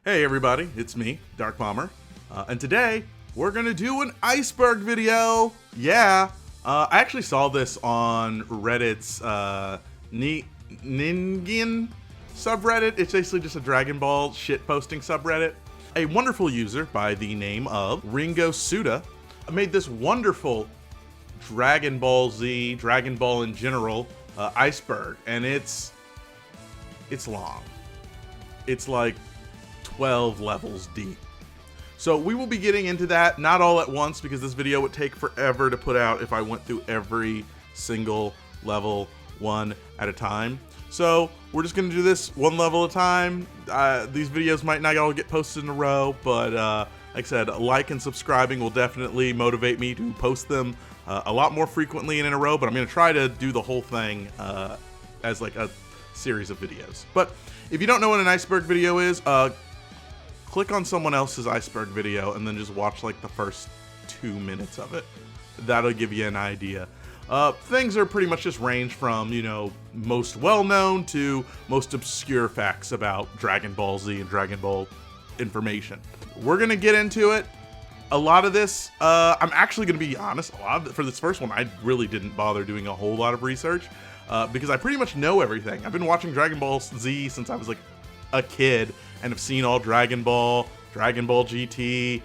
Hey everybody, it's me, Dark Bomber, and today we're gonna do an Iceberg video. Yeah, I actually saw this on Reddit's Ningen subreddit. It's basically just a Dragon Ball shit posting subreddit. A wonderful user by the name of Ringo Suda made this wonderful Dragon Ball Z, Dragon Ball in general, Iceberg, and it's long. It's like 12 levels deep. So we will be getting into that, not all at once, because this video would take forever to put out if I went through every single level one at a time. So we're just going to do this one level at a time. These videos might not all get posted in a row, but like I said, like and subscribing will definitely motivate me to post them a lot more frequently and in a row, but I'm going to try to do the whole thing as like a series of videos. But if you don't know what an Iceberg video is, click on someone else's Iceberg video and then just watch like the first 2 minutes of it. That'll give you an idea. Things are pretty much just range from, you know, most well-known to most obscure facts about Dragon Ball Z and Dragon Ball information. We're gonna get into it. A lot of this, I'm actually gonna be honest, for this first one, I really didn't bother doing a whole lot of research because I pretty much know everything. I've been watching Dragon Ball Z since I was like a kid and have seen all Dragon Ball, Dragon Ball GT,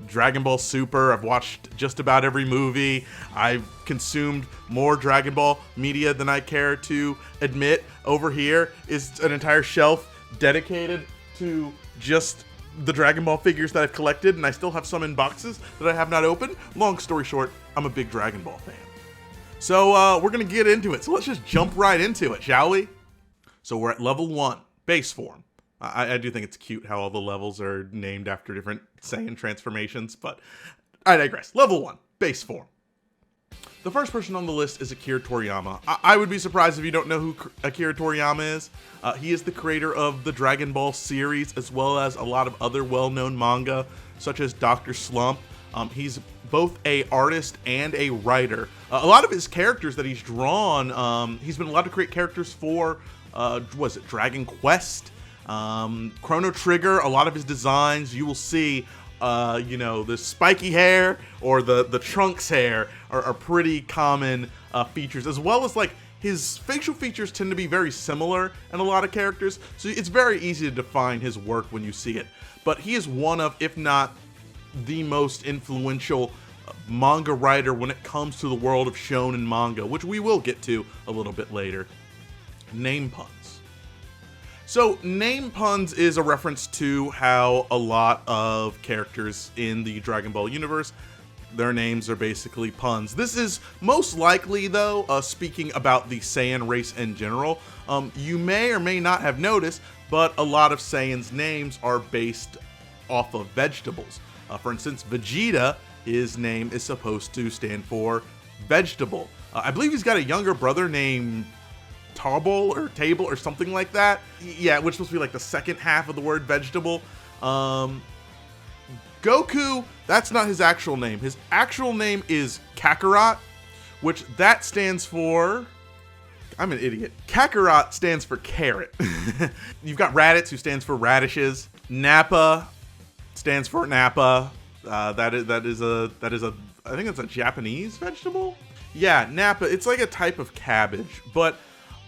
Dragon Ball Super. I've watched just about every movie. I've consumed more Dragon Ball media than I care to admit. Over here is an entire shelf dedicated to just the Dragon Ball figures that I've collected, and I still have some in boxes that I have not opened. Long story short, I'm a big Dragon Ball fan. So we're gonna get into it. So let's just jump right into it, shall we? So we're at level 1, base form. I do think it's cute how all the levels are named after different Saiyan transformations, but I digress. Level 1, base form. The first person on the list is Akira Toriyama. I would be surprised if you don't know who Akira Toriyama is. He is the creator of the Dragon Ball series, as well as a lot of other well-known manga, such as Dr. Slump. He's both a artist and a writer. A lot of his characters that he's drawn, he's been allowed to create characters for, was it Dragon Quest? Chrono Trigger. A lot of his designs, you will see, you know, the spiky hair or the Trunks hair are pretty common features, as well as like his facial features tend to be very similar in a lot of characters, so it's very easy to define his work when you see it. But he is one of, if not the most influential manga writer when it comes to the world of shonen manga, which we will get to a little bit later. Name puns. So, name puns is a reference to how a lot of characters in the Dragon Ball universe, their names are basically puns. This is most likely, though, speaking about the Saiyan race in general. You may or may not have noticed, but a lot of Saiyans' names are based off of vegetables. For instance, Vegeta, his name is supposed to stand for vegetable. I believe he's got a younger brother named Table or something like that. Yeah, which is supposed to be like the second half of the word vegetable. Goku, that's not his actual name. His actual name is Kakarot, which that stands for, I'm an idiot. Kakarot stands for carrot. You've got Raditz, who stands for radishes. Nappa stands for Nappa. That is a I think it's a Japanese vegetable. Yeah, Nappa. It's like a type of cabbage, but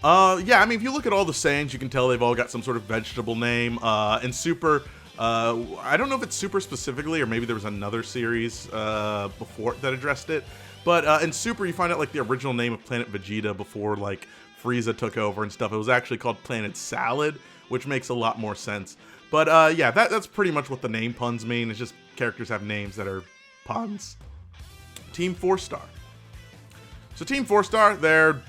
yeah, I mean, if you look at all the Saiyans, you can tell they've all got some sort of vegetable name. And Super, I don't know if it's Super specifically, or maybe there was another series before that addressed it. But in Super, you find out like the original name of Planet Vegeta before like Frieza took over and stuff. It was actually called Planet Salad, which makes a lot more sense. But yeah, that's pretty much what the name puns mean. It's just characters have names that are puns. Team 4-Star. So Team 4-Star, they're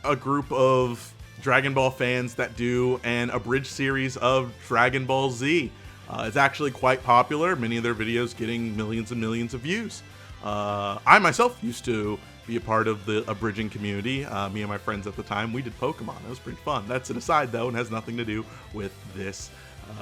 a group of Dragon Ball fans that do an abridged series of Dragon Ball Z. It's actually quite popular, many of their videos getting millions and millions of views. I myself used to be a part of the abridging community. Me and my friends at the time, we did Pokemon. It was pretty fun. That's an aside though, and has nothing to do with this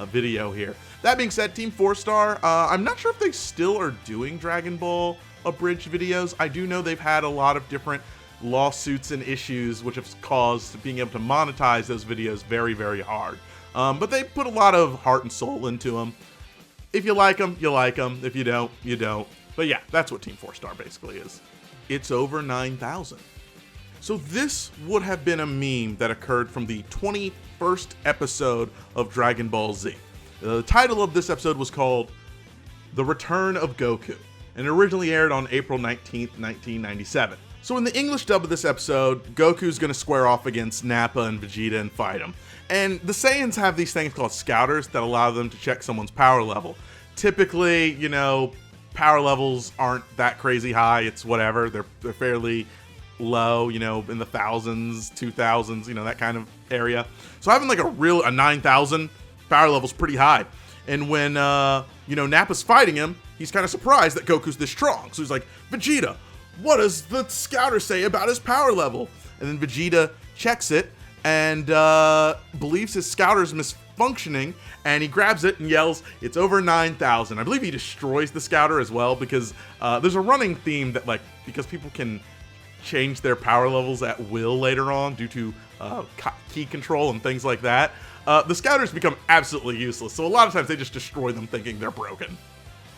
video here. That being said, Team 4-Star, I'm not sure if they still are doing Dragon Ball abridged videos. I do know they've had a lot of different lawsuits and issues which have caused being able to monetize those videos very, very hard. But they put a lot of heart and soul into them. If you like them, you like them. If you don't, you don't. But yeah, that's what Team 4-Star basically is. It's over 9,000. So this would have been a meme that occurred from the 21st episode of Dragon Ball Z. The title of this episode was called The Return of Goku, and it originally aired on April 19th, 1997. So in the English dub of this episode, Goku's gonna square off against Nappa and Vegeta and fight him. And the Saiyans have these things called scouters that allow them to check someone's power level. Typically, you know, power levels aren't that crazy high, it's whatever, they're fairly low, you know, in the thousands, 2,000s, you know, that kind of area. So having like a 9,000 power level's pretty high. And when, you know, Nappa's fighting him, he's kind of surprised that Goku's this strong. So he's like, Vegeta, what does the scouter say about his power level? And then Vegeta checks it and believes his scouter's misfunctioning, and he grabs it and yells, it's over 9,000. I believe he destroys the scouter as well, because there's a running theme that, like, because people can change their power levels at will later on due to key control and things like that, the scouters become absolutely useless. So a lot of times they just destroy them thinking they're broken.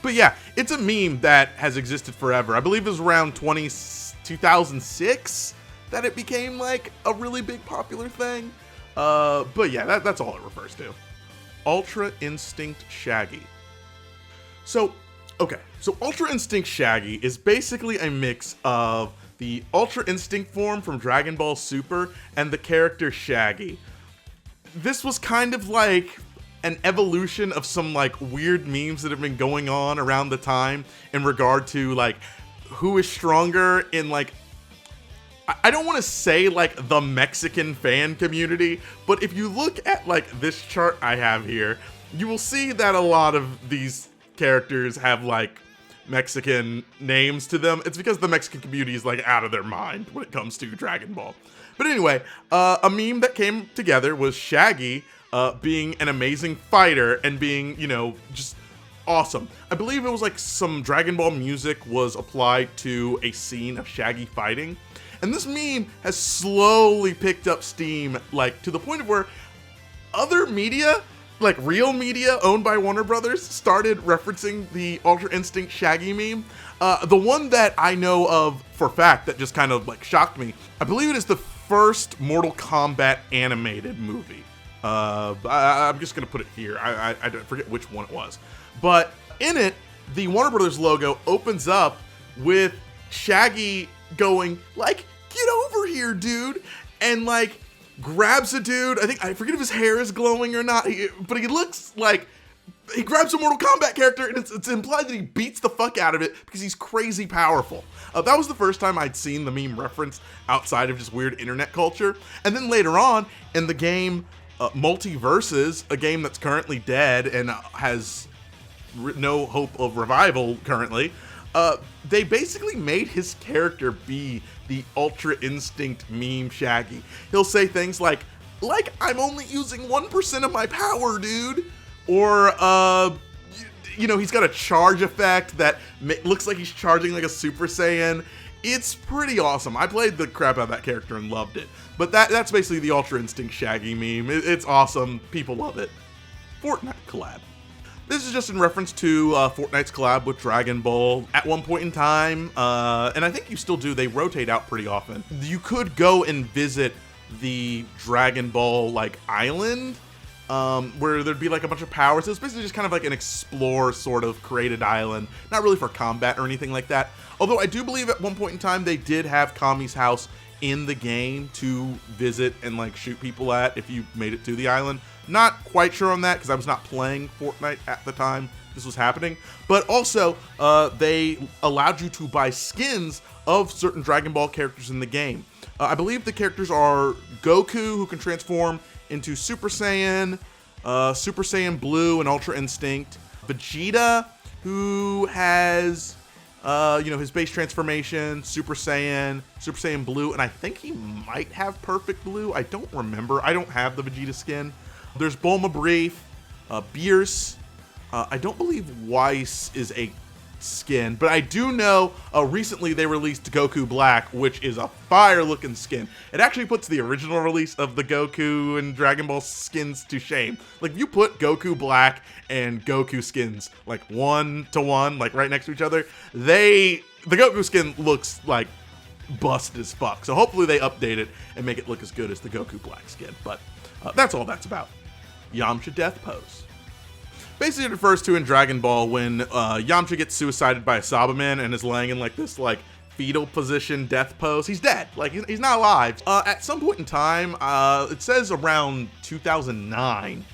But yeah, it's a meme that has existed forever. I believe it was around 2006 that it became like a really big popular thing. But yeah, that's all it refers to. Ultra Instinct Shaggy. So Ultra Instinct Shaggy is basically a mix of the Ultra Instinct form from Dragon Ball Super and the character Shaggy. This was kind of like an evolution of some like weird memes that have been going on around the time in regard to like who is stronger in like, I don't want to say like the Mexican fan community, but if you look at like this chart I have here, you will see that a lot of these characters have like Mexican names to them. It's because the Mexican community is like out of their mind when it comes to Dragon Ball. But anyway, a meme that came together was Shaggy being an amazing fighter and being, you know, just awesome. I believe it was like some Dragon Ball music was applied to a scene of Shaggy fighting. And this meme has slowly picked up steam, like to the point of where other media, like real media owned by Warner Brothers, started referencing the Ultra Instinct Shaggy meme. The one that I know of for fact that just kind of like shocked me, I believe it is the first Mortal Kombat animated movie. I'm just gonna put it here. I forget which one it was. But in it, the Warner Brothers logo opens up with Shaggy going like, get over here, dude, and like grabs a dude. I forget if his hair is glowing or not, but he looks like he grabs a Mortal Kombat character, and it's implied that he beats the fuck out of it because he's crazy powerful. That was the first time I'd seen the meme reference outside of just weird internet culture. And then later on in the game Multiverses, a game that's currently dead and has no hope of revival currently, they basically made his character be the Ultra Instinct meme Shaggy. He'll say things like I'm only using 1% of my power, dude. Or, you know, he's got a charge effect that looks like he's charging like a Super Saiyan. It's pretty awesome. I played the crap out of that character and loved it. But that's basically the Ultra Instinct Shaggy meme. It's awesome. People love it. Fortnite collab. This is just in reference to Fortnite's collab with Dragon Ball. At one point in time, and I think you still do, they rotate out pretty often. You could go and visit the Dragon Ball like island, where there'd be like a bunch of powers. It was basically just kind of like an explore sort of created island, not really for combat or anything like that. Although I do believe at one point in time they did have Kami's house in the game to visit and like shoot people at if you made it to the island. Not quite sure on that because I was not playing Fortnite at the time this was happening. But also, they allowed you to buy skins of certain Dragon Ball characters in the game. I believe the characters are Goku, who can transform into Super Saiyan, Super Saiyan Blue, and Ultra Instinct. Vegeta, who has, you know, his base transformation, Super Saiyan Blue, and I think he might have Perfect Blue. I don't remember. I don't have the Vegeta skin. There's Bulma Brief, Beerus. I don't believe Weiss is a skin, but I do know recently they released Goku Black, which is a fire looking skin. It actually puts the original release of the Goku and Dragon Ball skins to shame. Like, if you put Goku Black and Goku skins like 1-to-1, like right next to each other, the Goku skin looks like busted as fuck. So hopefully they update it and make it look as good as the Goku Black skin. But that's all that's about. Yamcha Death Pose. Basically, it refers to in Dragon Ball when Yamcha gets suicided by a Saiyaman and is laying in like this like fetal position death pose. He's dead. Like, he's not alive. At some point in time, it says around 2009,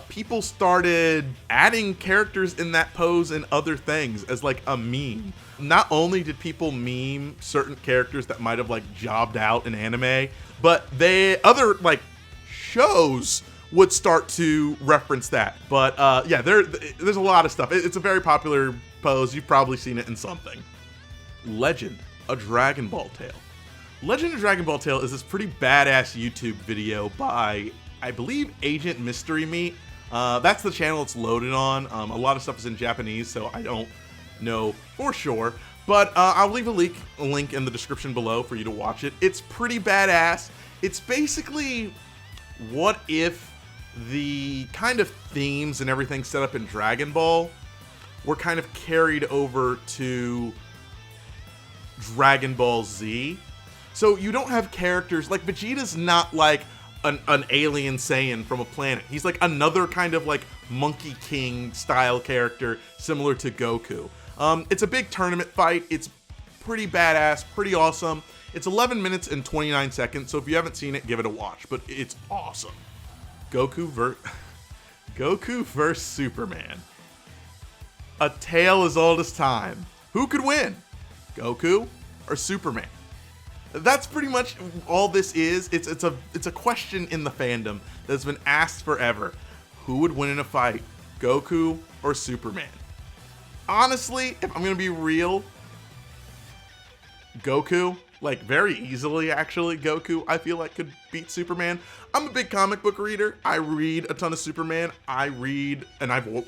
people started adding characters in that pose and other things as like a meme. Not only did people meme certain characters that might have like jobbed out in anime, but other like shows would start to reference that. But yeah, there's a lot of stuff. It's a very popular pose. You've probably seen it in something. Legend, a Dragon Ball Tale. Legend of Dragon Ball Tale is this pretty badass YouTube video by, I believe, Agent Mystery Meat. That's the channel it's loaded on. A lot of stuff is in Japanese, so I don't know for sure. But I'll leave a link in the description below for you to watch it. It's pretty badass. It's basically what if the kind of themes and everything set up in Dragon Ball were kind of carried over to Dragon Ball Z. So you don't have characters like Vegeta's not like an alien Saiyan from a planet. He's like another kind of like Monkey King style character similar to Goku. It's a big tournament fight. It's pretty badass, pretty awesome. It's 11 minutes and 29 seconds, so if you haven't seen it, give it a watch, but it's awesome. Goku vs. Superman. A tale as old as time. Who could win? Goku or Superman? That's pretty much all this is. It's a question in the fandom that's been asked forever. Who would win in a fight? Goku or Superman? Honestly, if I'm gonna be real, Goku. Like, very easily, actually, Goku, I feel like, could beat Superman. I'm a big comic book reader. I read a ton of Superman. I've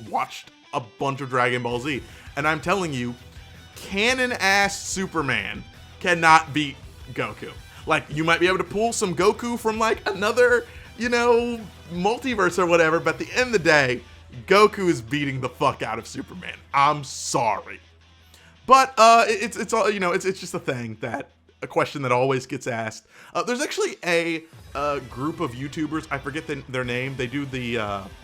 watched a bunch of Dragon Ball Z. And I'm telling you, canon-ass Superman cannot beat Goku. Like, you might be able to pull some Goku from, like, another, multiverse or whatever, but at the end of the day, Goku is beating the fuck out of Superman. I'm sorry. But it's all, it's just a thing a question that always gets asked. There's actually a group of YouTubers, I forget their name. They do the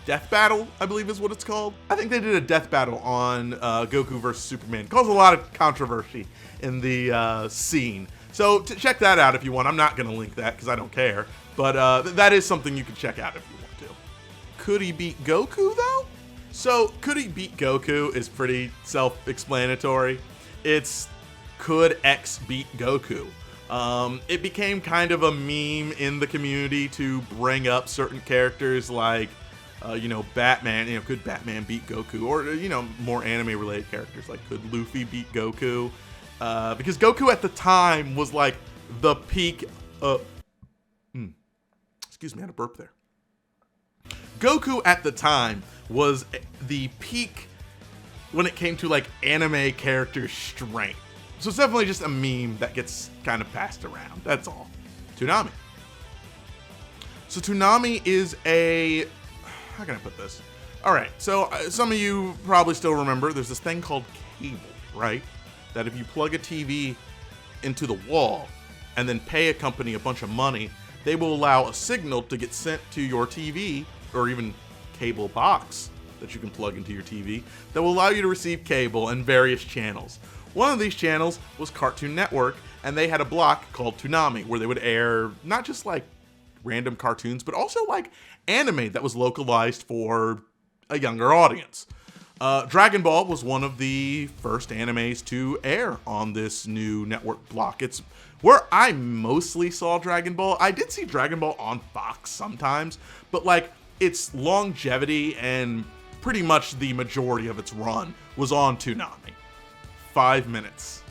death battle, I believe is what it's called. I think they did a death battle on Goku versus Superman. It caused a lot of controversy in the scene. So check that out if you want. I'm not gonna link that because I don't care. But that is something you can check out if you want to. Could he beat Goku though? So could he beat Goku is pretty self-explanatory. It's could X beat Goku? It became kind of a meme in the community to bring up certain characters like, Batman. Could Batman beat Goku? Or, more anime-related characters like, could Luffy beat Goku? Because Goku at the time was like the peak. Excuse me, I had a burp there. Goku at the time was the peak when it came to like anime character strength. So it's definitely just a meme that gets kind of passed around. That's all. Toonami. So Toonami is how can I put this? All right, so some of you probably still remember there's this thing called cable, right? That if you plug a TV into the wall and then pay a company a bunch of money, they will allow a signal to get sent to your TV or even cable box that you can plug into your TV that will allow you to receive cable and various channels. One of these channels was Cartoon Network, and they had a block called Toonami where they would air not just like random cartoons, but also like anime that was localized for a younger audience. Dragon Ball was one of the first animes to air on this new network block. It's where I mostly saw Dragon Ball. I did see Dragon Ball on Fox sometimes, but like its longevity and pretty much the majority of its run was on Toonami. 5 minutes.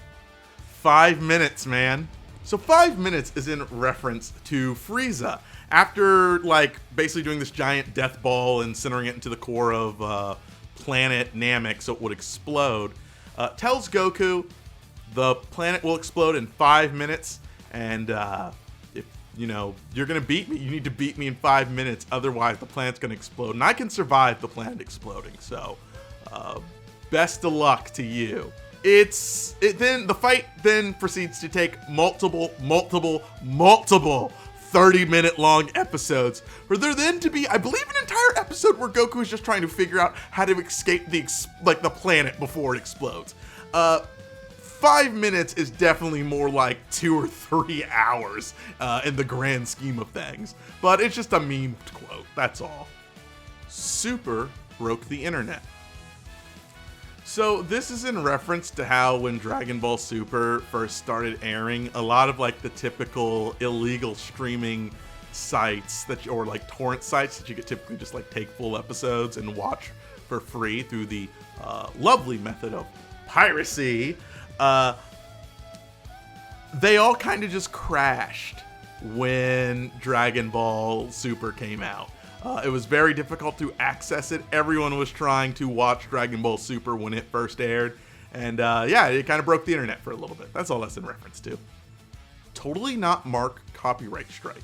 5 minutes, man. So 5 minutes is in reference to Frieza. After like basically doing this giant death ball and centering it into the core of planet Namek so it would explode, tells Goku the planet will explode in 5 minutes, and if you're gonna beat me, you need to beat me in 5 minutes, otherwise the planet's gonna explode, and I can survive the planet exploding. So, best of luck to you. Then the fight then proceeds to take multiple 30-minute long episodes, for there then to be, I believe, an entire episode where Goku is just trying to figure out how to escape the planet before it explodes. 5 minutes is definitely more like 2 or 3 hours in the grand scheme of things, but it's just a meme quote, that's all. Super broke the internet. So this is in reference to how when Dragon Ball Super first started airing, a lot of like the typical illegal streaming sites or like torrent sites that you could typically just like take full episodes and watch for free through the lovely method of piracy, they all kind of just crashed when Dragon Ball Super came out. It was very difficult to access it. Everyone was trying to watch Dragon Ball Super when it first aired. And yeah, it kind of broke the internet for a little bit. That's all that's in reference to. Totally Not Mark copyright strike.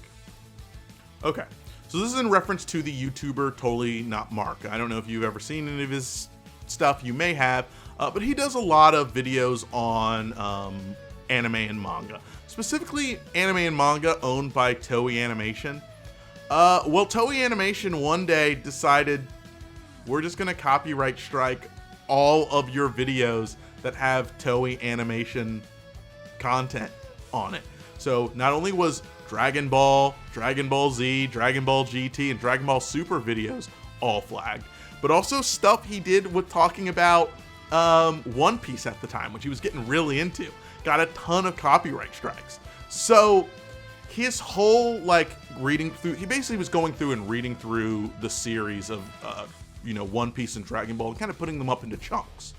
Okay, so this is in reference to the YouTuber Totally Not Mark. I don't know if you've ever seen any of his stuff. You may have. But he does a lot of videos on anime and manga. Specifically, anime and manga owned by Toei Animation. Well, Toei Animation one day decided, we're just going to copyright strike all of your videos that have Toei Animation content on it. So not only was Dragon Ball, Dragon Ball Z, Dragon Ball GT, and Dragon Ball Super videos all flagged, but also stuff he did with talking about One Piece at the time, which he was getting really into, got a ton of copyright strikes. So his whole reading through, he basically was going through and reading through the series of One Piece and Dragon Ball and kind of putting them up into chunks.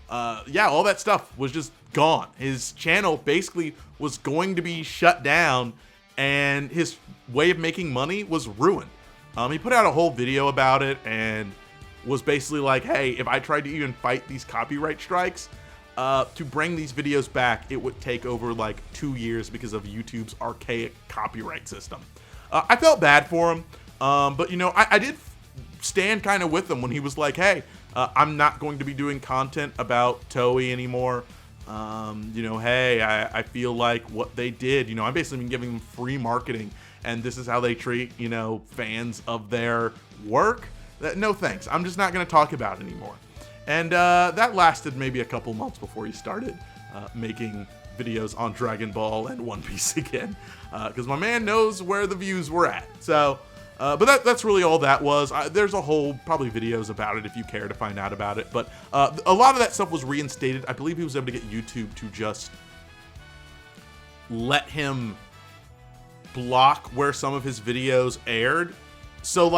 Yeah, all that stuff was just gone. His channel basically was going to be shut down, and his way of making money was ruined. He put out a whole video about it and was basically like, hey, if I tried to even fight these copyright strikes, to bring these videos back, it would take over 2 years because of YouTube's archaic copyright system. I felt bad for him, but I did stand kind of with him when he was like, hey, I'm not going to be doing content about Toei anymore. Hey, I feel like what they did, I've basically been giving them free marketing, and this is how they treat, fans of their work. No thanks, I'm just not going to talk about it anymore. And that lasted maybe a couple months before he started making videos on Dragon Ball and One Piece again, because my man knows where the views were at. So, but that's really all that was. There's a whole probably videos about it if you care to find out about it. But a lot of that stuff was reinstated. I believe he was able to get YouTube to just let him block where some of his videos aired. So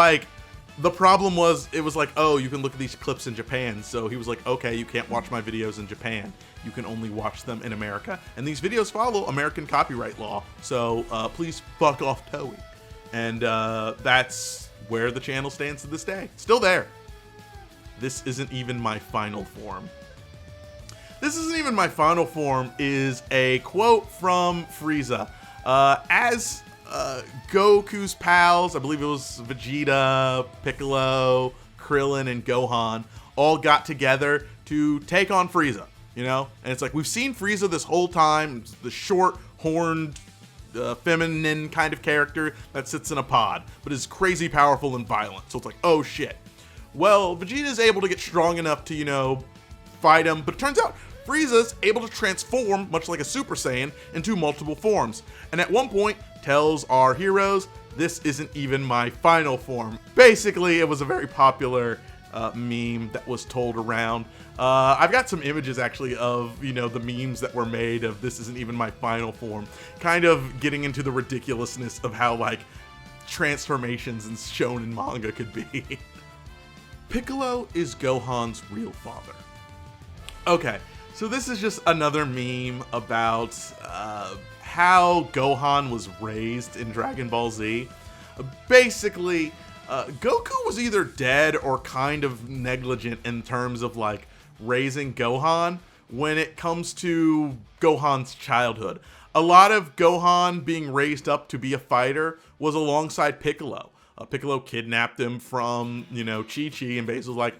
the problem was, it was oh, you can look at these clips in Japan. So he was like, okay, you can't watch my videos in Japan. You can only watch them in America. And these videos follow American copyright law. So please fuck off, Toei. And that's where the channel stands to this day. Still there. This isn't even my final form. This isn't even my final form is a quote from Frieza. As Goku's pals, I believe it was Vegeta, Piccolo, Krillin, and Gohan, all got together to take on Frieza, And it's we've seen Frieza this whole time, the short, horned, feminine kind of character that sits in a pod, but is crazy powerful and violent. So it's oh shit. Well, Vegeta's able to get strong enough to, fight him, but it turns out Frieza's able to transform, much like a Super Saiyan, into multiple forms. And at one point, tells our heroes, this isn't even my final form. Basically, it was a very popular meme that was told around. I've got some images actually of, the memes that were made of this isn't even my final form, kind of getting into the ridiculousness of how transformations and shown in manga could be. Piccolo is Gohan's real father. Okay, so this is just another meme about how Gohan was raised in Dragon Ball Z. Basically, Goku was either dead or kind of negligent in terms of raising Gohan, when it comes to Gohan's childhood. A lot of Gohan being raised up to be a fighter was alongside Piccolo. Piccolo kidnapped him from, Chi-Chi, and basically was like,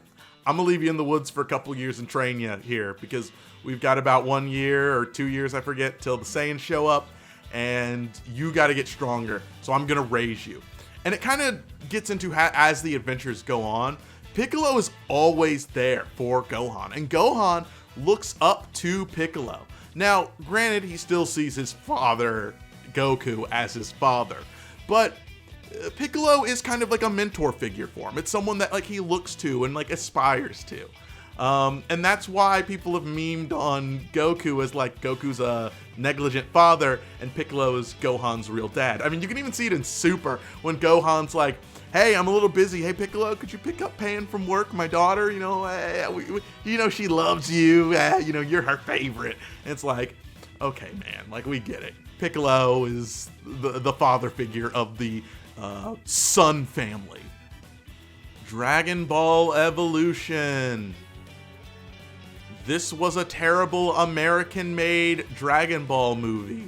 I'm gonna leave you in the woods for a couple years and train you here because we've got about 1 year or 2 years, I forget, till the Saiyans show up, and you got to get stronger. So I'm gonna raise you. And it kind of gets into as the adventures go on, Piccolo is always there for Gohan, and Gohan looks up to Piccolo. Now, granted, he still sees his father, Goku, as his father, but Piccolo is kind of like a mentor figure for him. It's someone that he looks to and aspires to. And that's why people have memed on Goku as Goku's a negligent father and Piccolo is Gohan's real dad. I mean, you can even see it in Super when Gohan's like, hey, I'm a little busy. Hey, Piccolo, could you pick up Pan from work? My daughter, she loves you. You're her favorite. And it's like, okay, man, we get it. Piccolo is the father figure of the Son family. Dragon Ball Evolution. This was a terrible American-made Dragon Ball movie.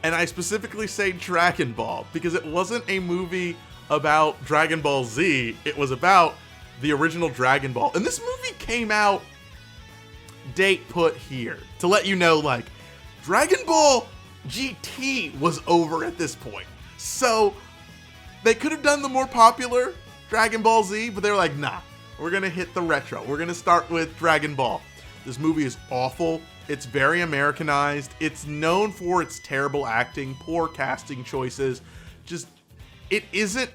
And I specifically say Dragon Ball because it wasn't a movie about Dragon Ball Z. It was about the original Dragon Ball. And this movie came out, date put here, to let you know, Dragon Ball GT was over at this point. So they could have done the more popular Dragon Ball Z, but they're like, nah, we're gonna hit the retro. We're gonna start with Dragon Ball. This movie is awful. It's very Americanized. It's known for its terrible acting, poor casting choices. It is a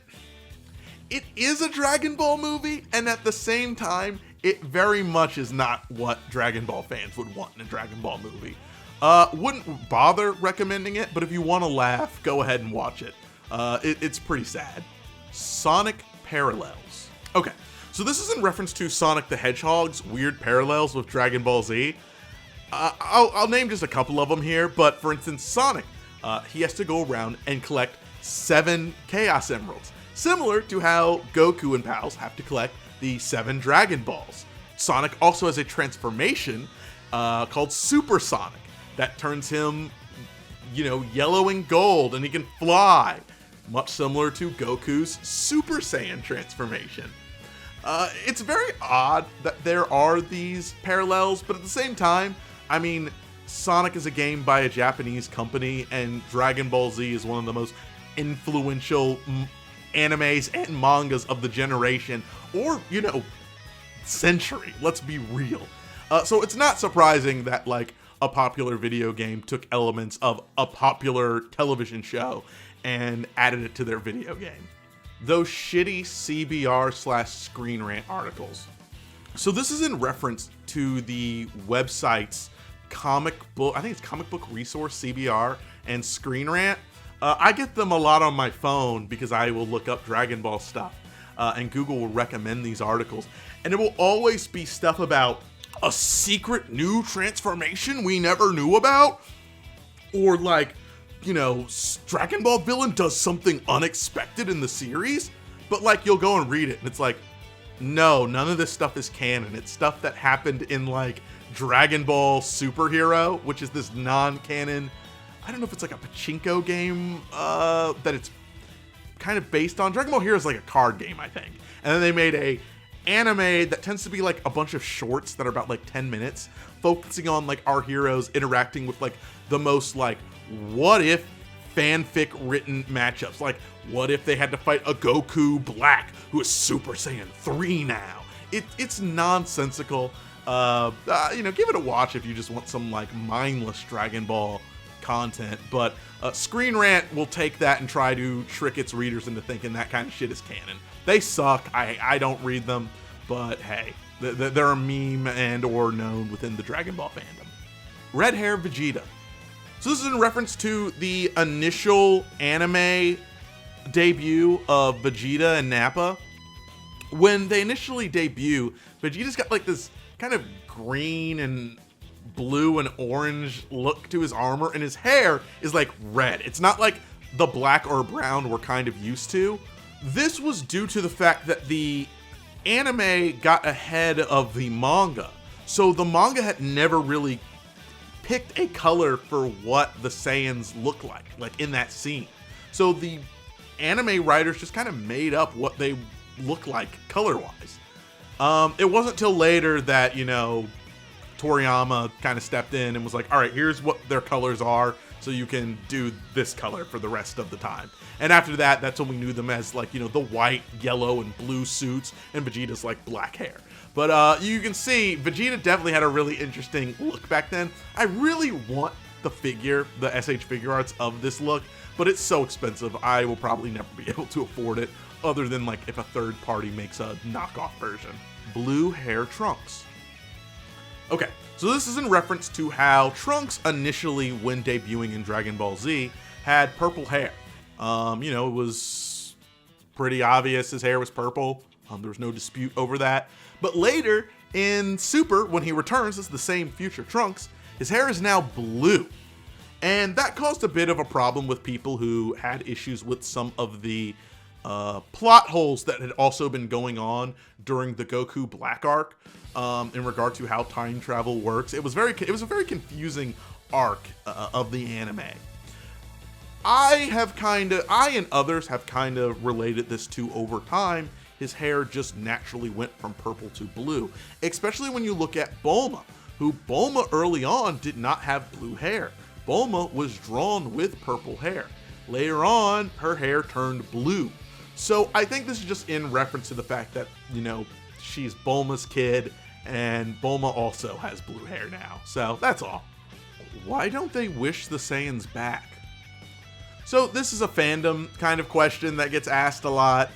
Dragon Ball movie, and at the same time, it very much is not what Dragon Ball fans would want in a Dragon Ball movie. Wouldn't bother recommending it, but if you want to laugh, go ahead and watch it. It's pretty sad. Sonic Parallels. Okay, so this is in reference to Sonic the Hedgehog's weird parallels with Dragon Ball Z. I'll name just a couple of them here, but for instance, Sonic, he has to go around and collect 7 Chaos Emeralds, similar to how Goku and pals have to collect the 7 Dragon Balls. Sonic also has a transformation called Super Sonic that turns him, yellow and gold, and he can fly, much similar to Goku's Super Saiyan transformation. It's very odd that there are these parallels, but at the same time, I mean, Sonic is a game by a Japanese company, and Dragon Ball Z is one of the most influential animes and mangas of the generation, or, century. Let's be real. So it's not surprising that, a popular video game took elements of a popular television show and added it to their video game. Those shitty CBR/Screen Rant articles. So this is in reference to the websites Comic Book Resource, CBR, and Screen Rant. I get them a lot on my phone because I will look up Dragon Ball stuff, and Google will recommend these articles. And it will always be stuff about a secret new transformation we never knew about, or Dragon Ball villain does something unexpected in the series, but you'll go and read it and it's like, no, none of this stuff is canon. It's stuff that happened in Dragon Ball Superhero, which is this non-canon, I don't know if it's a pachinko game that it's kind of based on. Dragon Ball Hero is a card game, I think. And then they made a anime that tends to be a bunch of shorts that are about 10 minutes, focusing on our heroes interacting with the most what if fanfic written matchups. What if they had to fight a Goku Black who is Super Saiyan 3 now? It's nonsensical. Give it a watch if you just want some mindless Dragon Ball content, but Screen Rant will take that and try to trick its readers into thinking that kind of shit is canon. They suck. I don't read them, but hey, they're a meme and or known within the Dragon Ball fandom. Red Hair Vegeta. So this is in reference to the initial anime debut of Vegeta and Nappa. When they initially debut, Vegeta's got this kind of green and blue and orange look to his armor, and his hair is red. It's not the black or brown we're kind of used to. This was due to the fact that the anime got ahead of the manga. So the manga had never really picked a color for what the Saiyans look like in that scene. So the anime writers just kind of made up what they look like color-wise. It wasn't till later that, Toriyama kind of stepped in and was like, all right, here's what their colors are, so you can do this color for the rest of the time. And after that, that's when we knew them as the white, yellow, and blue suits, and Vegeta's black hair. But you can see Vegeta definitely had a really interesting look back then. I really want the SH figure arts of this look, but it's so expensive, I will probably never be able to afford it, other than if a third party makes a knockoff version. Blue hair Trunks. Okay, so this is in reference to how Trunks initially, when debuting in Dragon Ball Z, had purple hair. It was pretty obvious his hair was purple. There was no dispute over that. But later, in Super, when he returns as the same future Trunks, his hair is now blue. And that caused a bit of a problem with people who had issues with some of the plot holes that had also been going on during the Goku Black arc in regard to how time travel works. It was a very confusing arc of the anime. I and others have kind of related this to, over time, his hair just naturally went from purple to blue, especially when you look at Bulma, who early on did not have blue hair. Bulma was drawn with purple hair. Later on, her hair turned blue. So I think this is just in reference to the fact that, she's Bulma's kid, and Bulma also has blue hair now. So that's all. Why don't they wish the Saiyans back? So this is a fandom kind of question that gets asked a lot.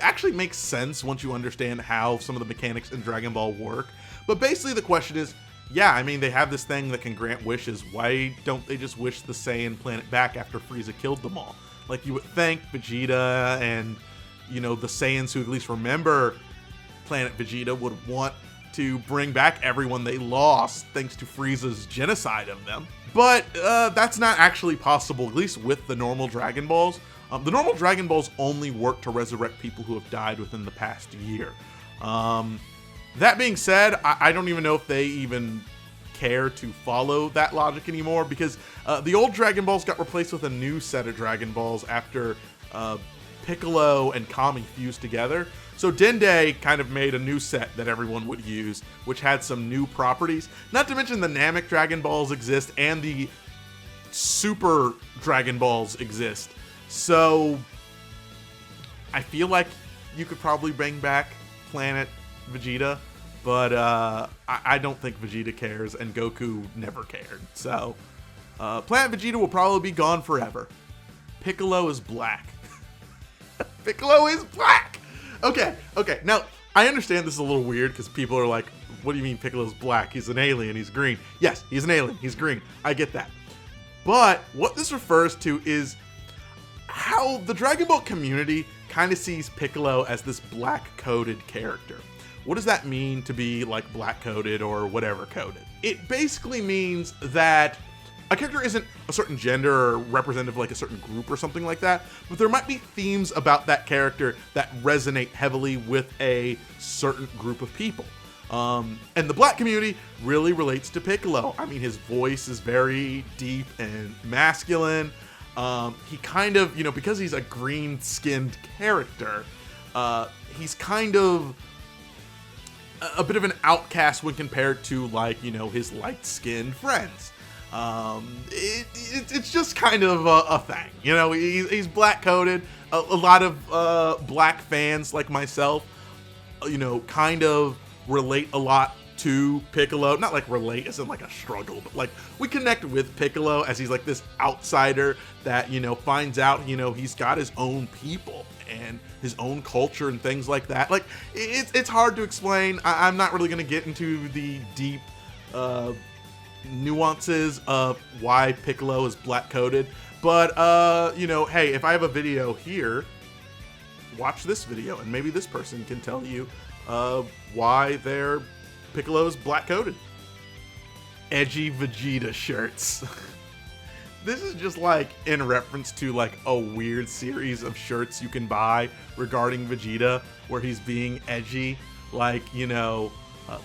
Actually makes sense once you understand how some of the mechanics in Dragon Ball work. But basically the question is, they have this thing that can grant wishes. Why don't they just wish the Saiyan planet back after Frieza killed them all? You would think Vegeta and, the Saiyans who at least remember Planet Vegeta would want to bring back everyone they lost thanks to Frieza's genocide of them. But that's not actually possible, at least with the normal Dragon Balls. The normal Dragon Balls only work to resurrect people who have died within the past year. That being said, I don't even know if they even care to follow that logic anymore, because the old Dragon Balls got replaced with a new set of Dragon Balls after Piccolo and Kami fused together. So Dende kind of made a new set that everyone would use, which had some new properties. Not to mention the Namek Dragon Balls exist and the Super Dragon Balls exist. So I feel like you could probably bring back Planet Vegeta, but I don't think Vegeta cares, and Goku never cared. So Planet Vegeta will probably be gone forever. Piccolo is black. Piccolo is black! Okay. Now, I understand this is a little weird because people are like, what do you mean Piccolo's black? He's an alien, he's green. Yes, he's an alien, he's green. I get that. But what this refers to is how the Dragon Ball community kind of sees Piccolo as this black-coded character. What does that mean to be black-coded or whatever coded? It basically means that a character isn't a certain gender or representative of a certain group or something like that, but there might be themes about that character that resonate heavily with a certain group of people. And the black community really relates to Piccolo. I mean, his voice is very deep and masculine. He kind of, because he's a green-skinned character, he's kind of a bit of an outcast when compared to his light-skinned friends. It's just kind of a thing, he's black coded. A lot of black fans like myself, kind of relate a lot to Piccolo. Not relate as in a struggle, but we connect with Piccolo as he's this outsider that, finds out, he's got his own people and his own culture and things like that. It's hard to explain. I'm not really going to get into the deep, nuances of why Piccolo is black coded, but hey, if I have a video here, watch this video and maybe this person can tell you why their Piccolo is black coded. Edgy Vegeta shirts. This is just in reference to a weird series of shirts you can buy regarding Vegeta where he's being edgy,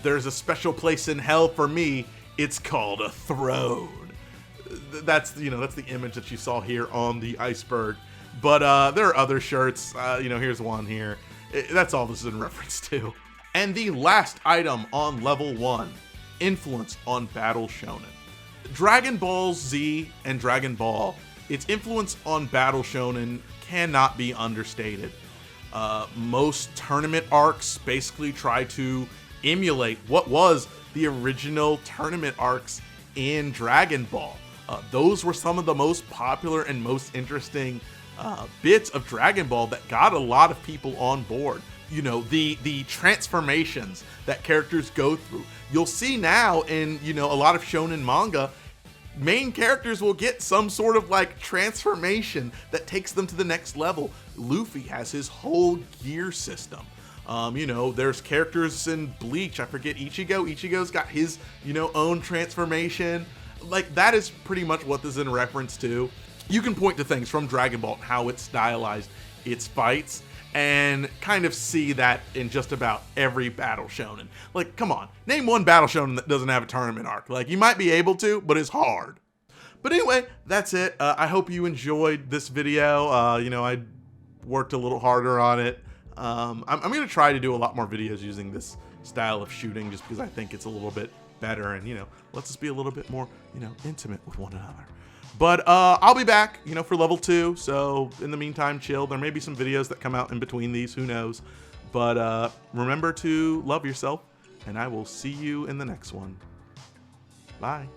There's a special place in hell for me. It's called a throne. That's the image that you saw here on the Iceberg. But there are other shirts. Here's one here. That's all this is in reference to. And the last item on level 1, influence on Battle Shonen. Dragon Ball Z and Dragon Ball, its influence on Battle Shonen cannot be understated. Most tournament arcs basically try to emulate what was the original tournament arcs in Dragon Ball. Those were some of the most popular and most interesting bits of Dragon Ball that got a lot of people on board. The transformations that characters go through. You'll see now in, a lot of shonen manga, main characters will get some sort of like transformation that takes them to the next level. Luffy has his whole gear system. There's characters in Bleach, I forget Ichigo. Ichigo's got his, own transformation. Like, that is pretty much what this is in reference to. You can point to things from Dragon Ball, how it's stylized its fights, and kind of see that in just about every battle shonen. Like, come on, name one battle shonen that doesn't have a tournament arc. Like, you might be able to, but it's hard. But anyway, that's it. I hope you enjoyed this video. I worked a little harder on it. I'm going to try to do a lot more videos using this style of shooting just because I think it's a little bit better and, lets us be a little bit more, intimate with one another. But I'll be back, for level 2. So in the meantime, chill. There may be some videos that come out in between these. Who knows? But remember to love yourself, and I will see you in the next one. Bye.